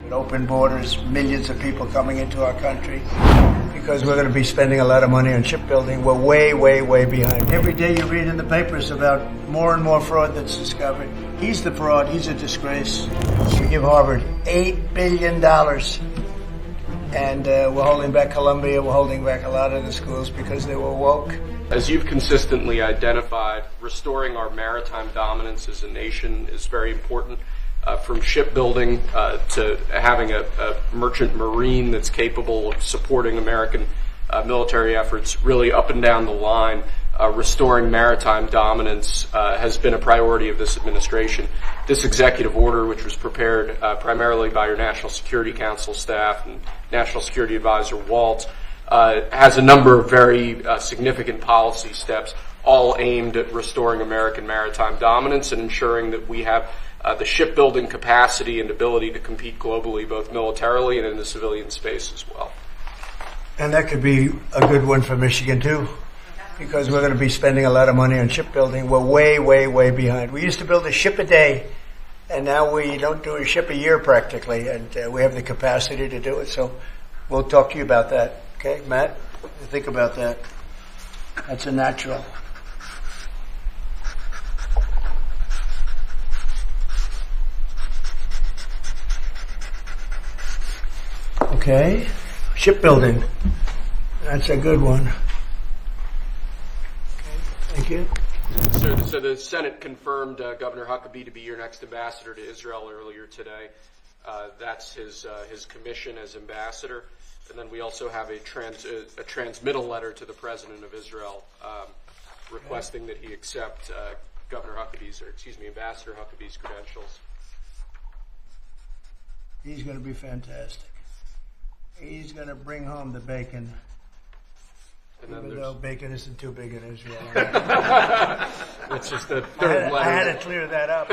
with open borders, millions of people coming into our country, because we're going to be spending a lot of money on shipbuilding. We're way, way, way behind. Every day you read in the papers about more and more fraud that's discovered. He's the fraud. He's a disgrace. We give Harvard $8 billion. And we're holding back Columbia. We're holding back a lot of the schools because they were woke. As you've consistently identified, restoring our maritime dominance as a nation is very important. From shipbuilding to having a merchant marine that's capable of supporting American military efforts, really up and down the line, restoring maritime dominance has been a priority of this administration. This executive order, which was prepared primarily by your National Security Council staff and National Security Advisor Waltz, has a number of very significant policy steps, all aimed at restoring American maritime dominance and ensuring that we have the shipbuilding capacity and ability to compete globally, both militarily and in the civilian space as well. And that could be a good one for Michigan, too, because we're going to be spending a lot of money on shipbuilding. We're way, way, way behind. We used to build a ship a day, and now we don't do a ship a year practically, and we have the capacity to do it. So we'll talk to you about that. Okay, Matt? Think about that. That's a natural. Okay, shipbuilding. That's a good one. Okay, thank you. So the Senate confirmed Governor Huckabee to be your next ambassador to Israel earlier today. That's his commission as ambassador. And then we also have a transmittal letter to the President of Israel requesting that he accept Ambassador Huckabee's credentials. He's going to be fantastic. He's going to bring home the bacon. And then even though bacon isn't too big in Israel. It's just the third letter. I had to clear that up.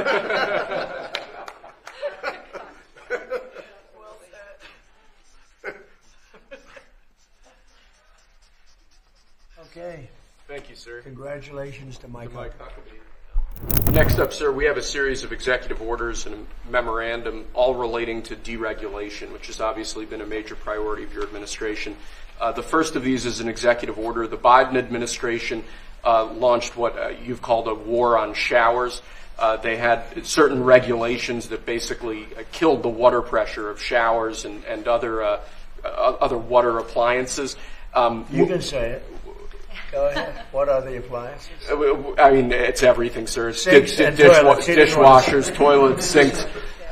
Okay. Thank you, sir. Congratulations to Mike Huckabee. Next up, sir, we have a series of executive orders and a memorandum all relating to deregulation, which has obviously been a major priority of your administration. The first of these is an executive order. The Biden administration launched what you've called a war on showers. They had certain regulations that basically killed the water pressure of showers and other water appliances. You can say it. Go ahead. What are the appliances? I mean, it's everything, sir. It's dishwashers, toilets, sinks.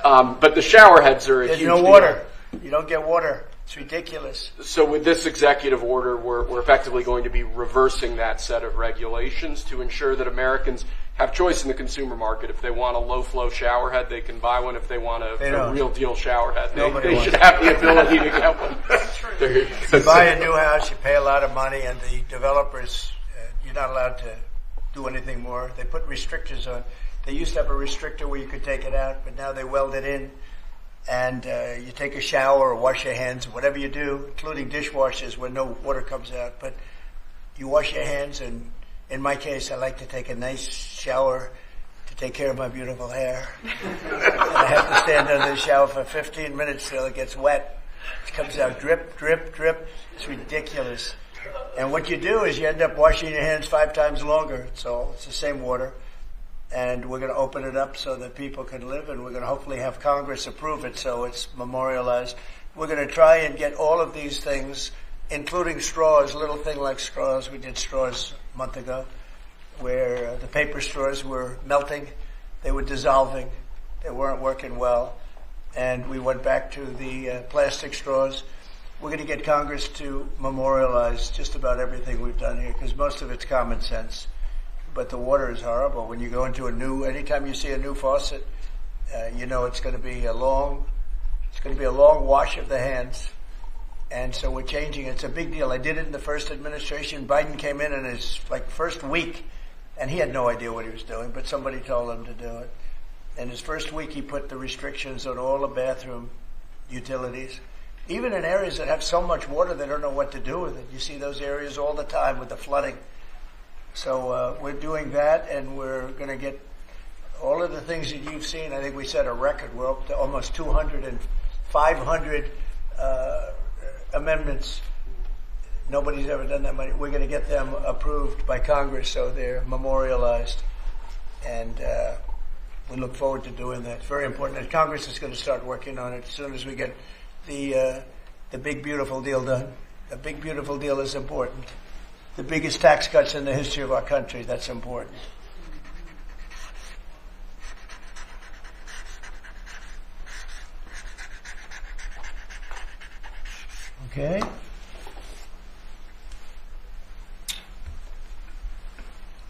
But the shower heads are a huge deal. There's no water. You don't get water. It's ridiculous. So with this executive order, we're effectively going to be reversing that set of regulations to ensure that Americans have choice in the consumer market. If they want a low-flow shower head, they can buy one. If they want a real-deal shower head, they should have the ability to get one. You buy a new house, you pay a lot of money, and the developers, you're not allowed to do anything more. They put restrictors on. They used to have a restrictor where you could take it out, but now they weld it in. And you take a shower or wash your hands, whatever you do, including dishwashers where no water comes out. But you wash your hands, and in my case, I like to take a nice shower to take care of my beautiful hair. And I have to stand under the shower for 15 minutes till it gets wet. It comes out drip, drip, drip. It's ridiculous. And what you do is you end up washing your hands 5 times longer. So it's the same water. And we're going to open it up so that people can live, and we're going to hopefully have Congress approve it so it's memorialized. We're going to try and get all of these things, including straws, little thing like straws. We did straws a month ago where the paper straws were melting. They were dissolving. They weren't working well. And we went back to the plastic straws. We're going to get Congress to memorialize just about everything we've done here because most of it's common sense. But the water is horrible. When you go into anytime you see a new faucet, you know it's going to be a long wash of the hands. And so we're changing it. It's a big deal. I did it in the first administration. Biden came in his first week, and he had no idea what he was doing, but somebody told him to do it. In his first week, he put the restrictions on all the bathroom utilities. Even in areas that have so much water, they don't know what to do with it. You see those areas all the time with the flooding. So we're doing that, and we're going to get all of the things that you've seen. I think we set a record. We're up to almost 250 500 amendments. Nobody's ever done that many. We're going to get them approved by Congress, so they're memorialized. And we look forward to doing that. It's very important. And Congress is going to start working on it as soon as we get the big, beautiful deal done. The big, beautiful deal is important. The biggest tax cuts in the history of our country, that's important. Okay.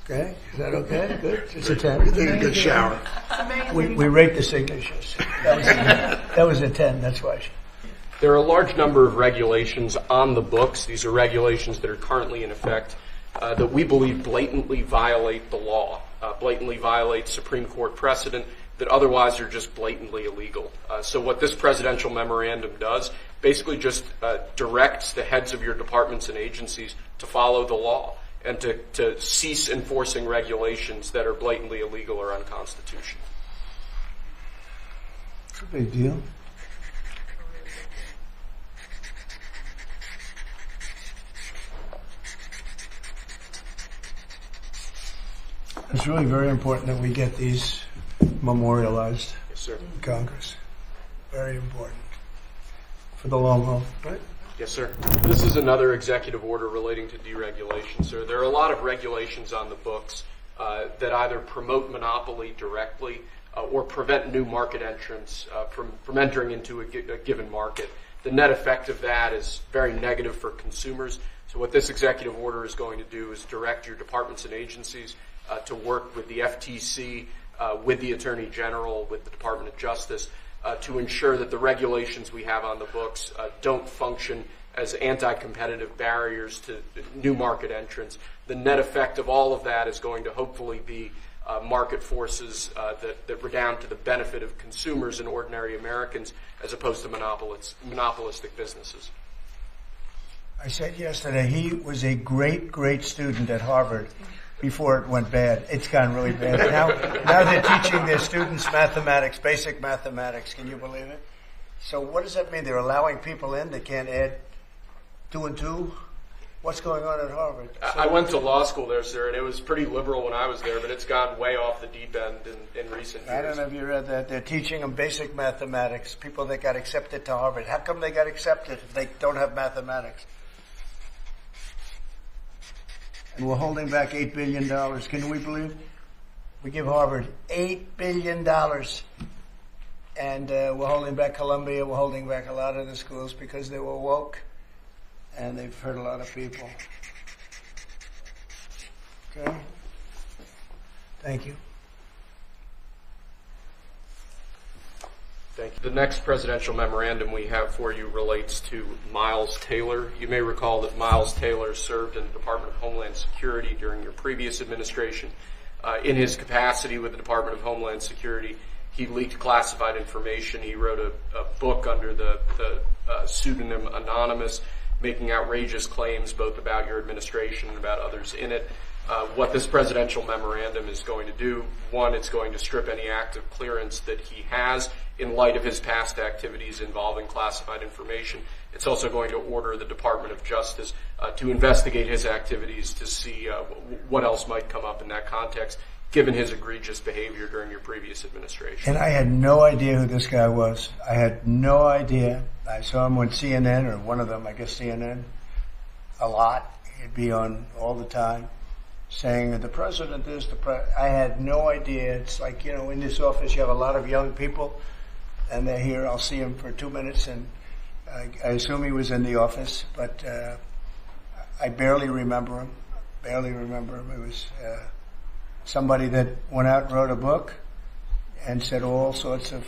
Okay, is that okay? Good. It's a 10. Take a good shower. We rate the signatures. That was a 10. That's why. There are a large number of regulations on the books. These are regulations that are currently in effect that we believe blatantly violate the law, blatantly violate Supreme Court precedent, that otherwise are just blatantly illegal. So what this presidential memorandum does basically just directs the heads of your departments and agencies to follow the law and to cease enforcing regulations that are blatantly illegal or unconstitutional. It's a big deal. It's really very important that we get these memorialized Yes, sir. in Congress. Very important for the long haul, right? Yes, sir. This is another executive order relating to deregulation, sir. There are a lot of regulations on the books that either promote monopoly directly or prevent new market entrants from entering into a given market. The net effect of that is very negative for consumers. So what this executive order is going to do is direct your departments and agencies to work with the FTC, with the Attorney General, with the Department of Justice, to ensure that the regulations we have on the books don't function as anti-competitive barriers to new market entrants. The net effect of all of that is going to hopefully be market forces that redound to the benefit of consumers and ordinary Americans as opposed to monopolistic businesses. I said yesterday he was a great, great student at Harvard before it went bad. It's gone really bad. Now they're teaching their students mathematics, basic mathematics. Can you believe it? So what does that mean? They're allowing people in that can't add 2 and 2? What's going on at Harvard? I went to law school there, sir, and it was pretty liberal when I was there, but it's gone way off the deep end in recent years. I don't know if you read that. They're teaching them basic mathematics, people that got accepted to Harvard. How come they got accepted if they don't have mathematics? And we're holding back $8 billion. Can we believe? We give Harvard $8 billion. And we're holding back Columbia. We're holding back a lot of the schools because they were woke. And they've hurt a lot of people. Okay? Thank you. Thank you. The next presidential memorandum we have for you relates to Miles Taylor. You may recall that Miles Taylor served in the Department of Homeland Security during your previous administration. In his capacity with the Department of Homeland Security, he leaked classified information. He wrote a book under the pseudonym Anonymous, making outrageous claims both about your administration and about others in it. What this presidential memorandum is going to do, one, it's going to strip any active clearance that he has in light of his past activities involving classified information. It's also going to order the Department of Justice to investigate his activities to see what else might come up in that context, given his egregious behavior during your previous administration. And I had no idea who this guy was. I had no idea. I saw him on CNN, or one of them, I guess CNN, a lot. He'd be on all the time saying that the president is the president. I had no idea. It's like, in this office you have a lot of young people, and they're here. I'll see him for 2 minutes, and I assume he was in the office, but I barely remember him. It was somebody that went out and wrote a book and said all sorts of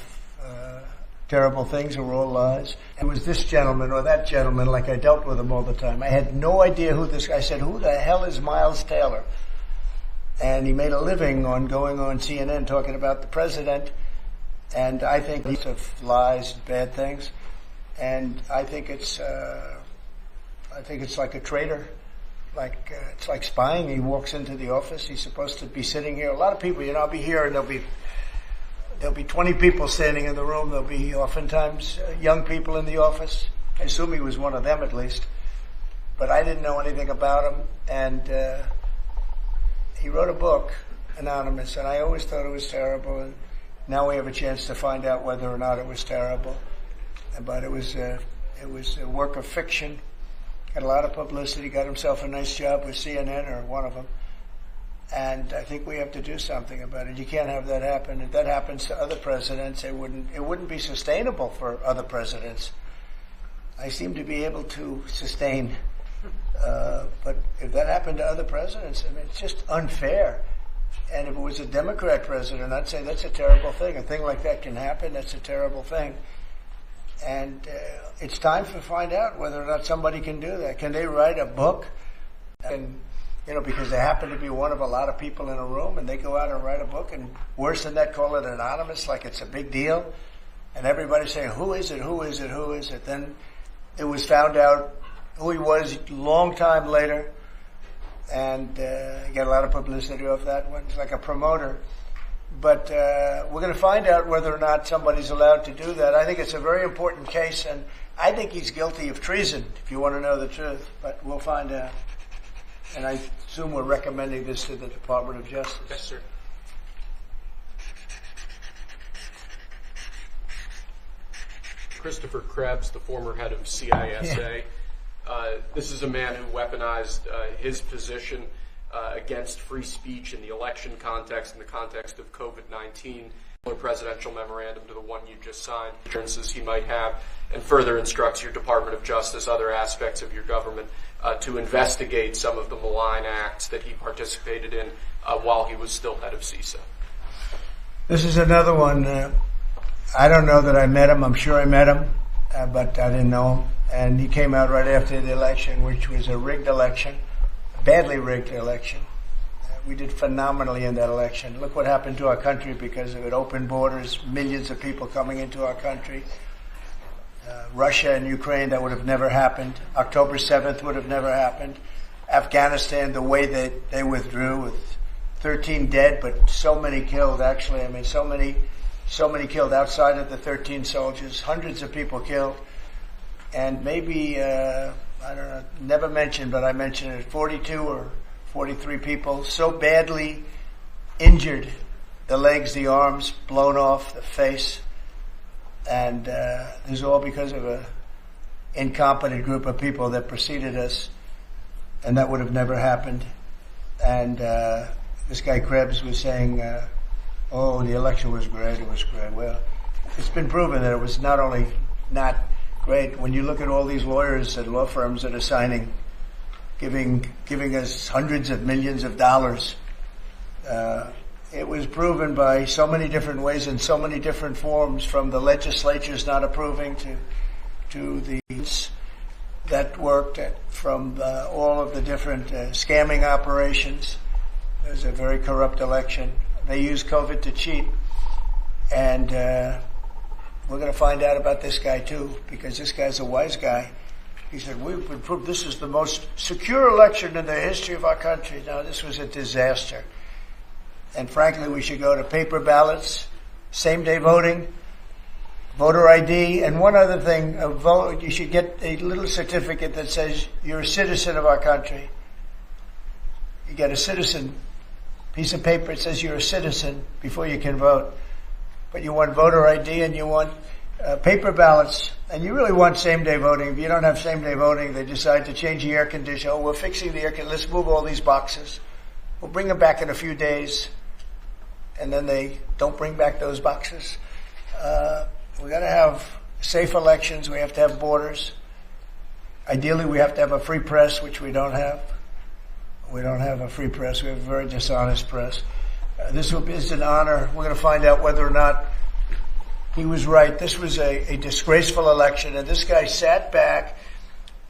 terrible things that were all lies. It was this gentleman or that gentleman, like I dealt with him all the time. I had no idea who this guy. I said, who the hell is Miles Taylor? And he made a living on going on CNN talking about the president. And I think these are lies, bad things. And I think it's like a traitor. It's like spying. He walks into the office. He's supposed to be sitting here. A lot of people, I'll be here and there'll be there'll be 20 people standing in the room. There'll be oftentimes young people in the office. I assume he was one of them at least. But I didn't know anything about him. And he wrote a book, Anonymous, and I always thought it was terrible. And now we have a chance to find out whether or not it was terrible. But it was a work of fiction. Got a lot of publicity. Got himself a nice job with CNN or one of them. And I think we have to do something about it. You can't have that happen. If that happens to other presidents, it wouldn't be sustainable for other presidents. I seem to be able to sustain, but if that happened to other presidents, I mean, it's just unfair. And if it was a Democrat president, I'd say that's a terrible thing. A thing like that can happen. That's a terrible thing. And it's time to find out whether or not somebody can do that. Can they write a book? And because they happen to be one of a lot of people in a room, and they go out and write a book, and worse than that, call it anonymous, like it's a big deal. And everybody's saying, who is it, who is it, who is it? Then it was found out who he was a long time later, and he got a lot of publicity off that one. He's like a promoter. But we're going to find out whether or not somebody's allowed to do that. I think it's a very important case, and I think he's guilty of treason, if you want to know the truth. But we'll find out. And I assume we're recommending this to the Department of Justice. Yes, sir. Christopher Krebs, the former head of CISA. This is a man who weaponized his position against free speech in the election context, in the context of COVID-19, a presidential memorandum to the one you just signed, assurances he might have, and further instructs your Department of Justice, other aspects of your government, to investigate some of the malign acts that he participated in while he was still head of CISA. This is another one. I don't know that I met him. I'm sure I met him, but I didn't know him. And he came out right after the election, which was a rigged election, a badly rigged election. We did phenomenally in that election. Look what happened to our country because of it. Open borders, millions of people coming into our country. Russia and Ukraine, that would have never happened. October 7th would have never happened. Afghanistan, the way that they withdrew with 13 dead, but so many killed, actually. I mean, so many killed outside of the 13 soldiers, hundreds of people killed. And maybe, I don't know, never mentioned, but I mentioned it, 42 or 43 people so badly injured, the legs, the arms, blown off, the face. And this is all because of an incompetent group of people that preceded us, and that would have never happened. And this guy Krebs was saying, oh, the election was great, it was great. Well, it's been proven that it was not only not great. When you look at all these lawyers and law firms that are signing, giving us hundreds of millions of dollars, it was proven by so many different ways in so many different forms, from the legislatures not approving to the that worked, from all of the different scamming operations. It was a very corrupt election. They used COVID to cheat. And we're going to find out about this guy too, because this guy's a wise guy. He said, we've been proved this is the most secure election in the history of our country. Now, this was a disaster. And frankly, we should go to paper ballots, same-day voting, voter ID, and one other thing, you should get a little certificate that says you're a citizen of our country. You get a citizen piece of paper that says you're a citizen before you can vote. But you want voter ID and you want paper ballots, and you really want same-day voting. If you don't have same-day voting, they decide to change the air conditioner. Oh, we're fixing the air conditioner. Let's move all these boxes. We'll bring them back in a few days. And then they don't bring back those boxes. We got to have safe elections. We have to have borders. Ideally, we have to have a free press, which we don't have. We don't have a free press. We have a very dishonest press. This is an honor. We're going to find out whether or not he was right. This was a disgraceful election, and this guy sat back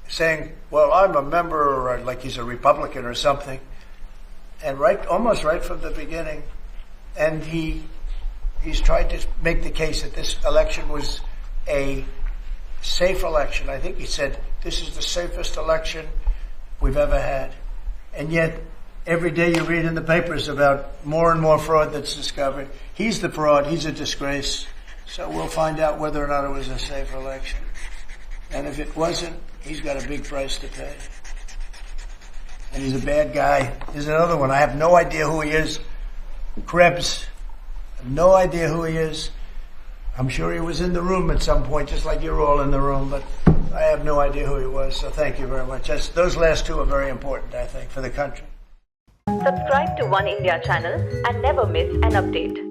saying, well, I'm a member, or like he's a Republican or something, and almost right from the beginning. And he's tried to make the case that this election was a safe election. I think he said, this is the safest election we've ever had. And yet, every day you read in the papers about more and more fraud that's discovered. He's the fraud. He's a disgrace. So we'll find out whether or not it was a safe election. And if it wasn't, he's got a big price to pay. And he's a bad guy. Here's another one. I have no idea who he is. Krebs. I have no idea who he is. I'm sure he was in the room at some point, just like you're all in the room, but I have no idea who he was, so thank you very much. Those last two are very important, I think, for the country. Subscribe to Oneindia channel and never miss an update.